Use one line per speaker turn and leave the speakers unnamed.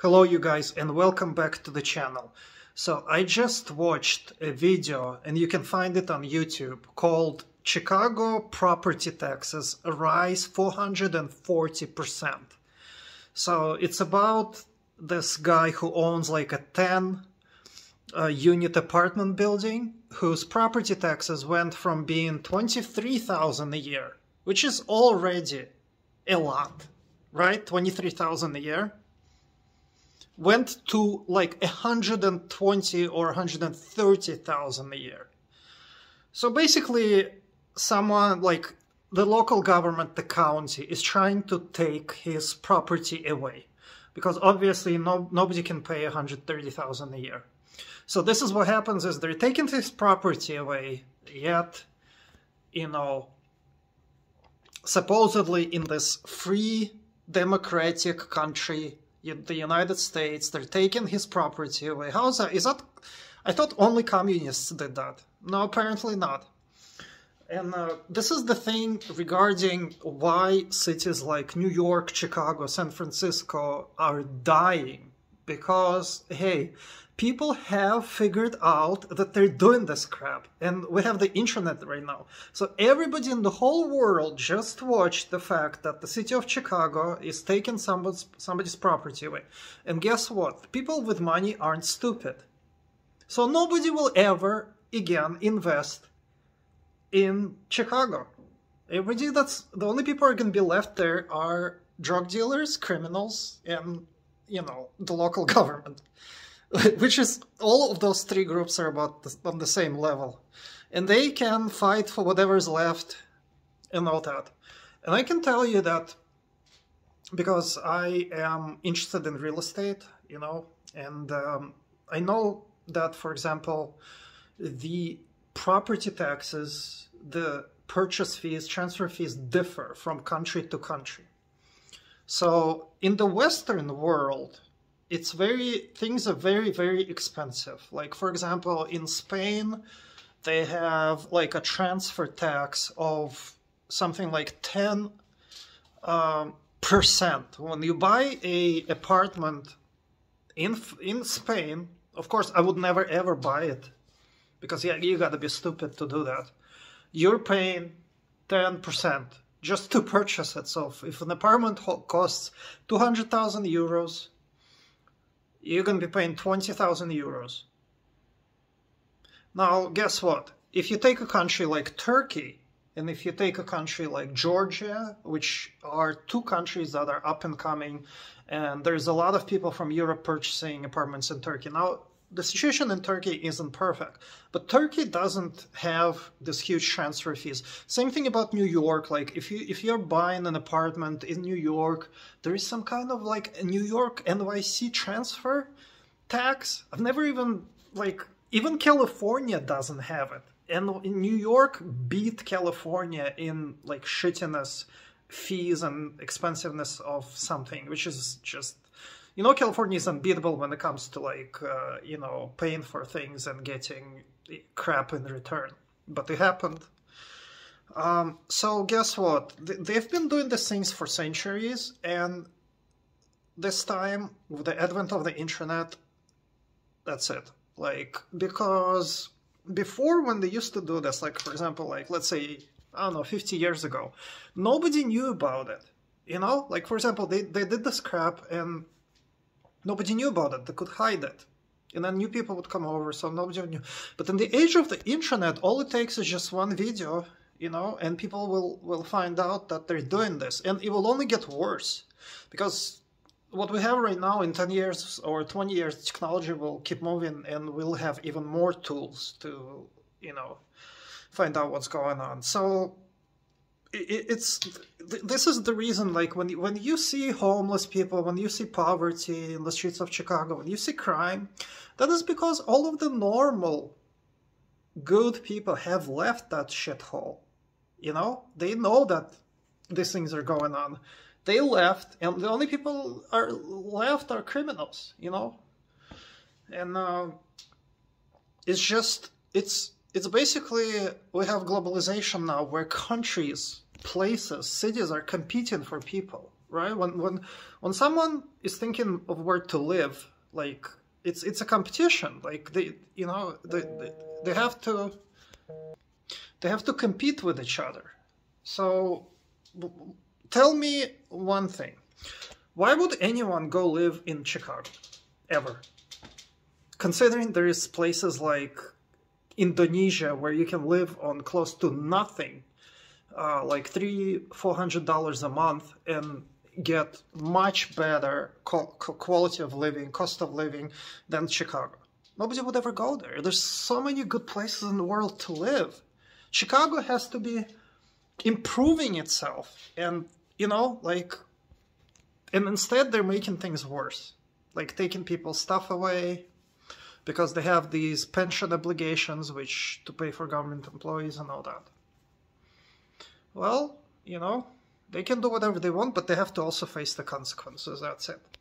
Hello you guys and welcome back to the channel. So I just watched a video and you can find it on YouTube called Chicago Property Taxes Rise 440%. So it's about this guy who owns like a 10 unit apartment building whose property taxes went from being $23,000 a year, which is already a lot, right? $23,000 a year. Went to like 120 or 130,000 a year. So basically someone like the local government, the county, is trying to take his property away because obviously nobody can pay 130,000 a year. So this is what happens is they're taking his property away, yet, you know, supposedly in this free democratic country, the United States, they're taking his property away. How is that? Is that? I thought only communists did that. No, apparently not. And this is the thing regarding why cities like New York, Chicago, San Francisco are dying. Because, hey, people have figured out that they're doing this crap. And we have the internet right now. So everybody in the whole world just watched the fact that the city of Chicago is taking somebody's property away. And guess what? People with money aren't stupid. So nobody will ever again invest in Chicago. Everybody the only people who are going to be left there are drug dealers, criminals, and, you know, the local government. Which is, all of those three groups are on the same level. And they can fight for whatever's left and all that. And I can tell you that because I am interested in real estate, you know, and I know that, for example, the property taxes, the purchase fees, transfer fees differ from country to country. So in the Western world, things are very, very expensive. Like, for example, in Spain, they have like a transfer tax of something like 10%. When you buy a apartment in Spain, of course, I would never ever buy it because you gotta be stupid to do that. You're paying 10% just to purchase it. So if an apartment costs 200,000 euros, you're going to be paying 20,000 euros. Now, guess what? If you take a country like Turkey, and if you take a country like Georgia, which are two countries that are up and coming, and there's a lot of people from Europe purchasing apartments in Turkey. Now, the situation in Turkey isn't perfect, but Turkey doesn't have this huge transfer fees. Same thing about New York. Like if you're buying an apartment in New York, there is some kind of like a New York NYC transfer tax. I've never even California doesn't have it. And in New York beat California in like shittiness, fees and expensiveness of something, which is just, you know, California is unbeatable when it comes to like, you know, paying for things and getting crap in return. But it happened. So guess what? They've been doing these things for centuries. And this time, with the advent of the internet, that's it. Like, because before when they used to do this, like, for example, like, let's say, I don't know, 50 years ago, nobody knew about it. You know? Like, for example, they did this crap and nobody knew about it. They could hide it. And then new people would come over, so nobody knew. But in the age of the internet, all it takes is just one video, you know, and people will find out that they're doing this. And it will only get worse. Because what we have right now, in 10 years or 20 years, technology will keep moving and we'll have even more tools to, you know, find out what's going on. So this is the reason, like, when you see homeless people, when you see poverty in the streets of Chicago, when you see crime, that is because all of the normal good people have left that shithole. You know, they know that these things are going on. They left, and the only people are left are criminals, you know. And it's basically, we have globalization now where countries, places, cities are competing for people. right? When someone is thinking of where to live, like it's a competition. Like they have to compete with each other. So tell me one thing. Why would anyone go live in Chicago ever? Considering there is places like Indonesia where you can live on close to nothing, like $300-400 a month, and get much better quality of living, cost of living than Chicago. Nobody would ever go there. There's so many good places in the world to live. Chicago has to be improving itself, and and instead they're making things worse, like taking people's stuff away because they have these pension obligations which to pay for government employees and all that. Well, they can do whatever they want, but they have to also face the consequences. That's it.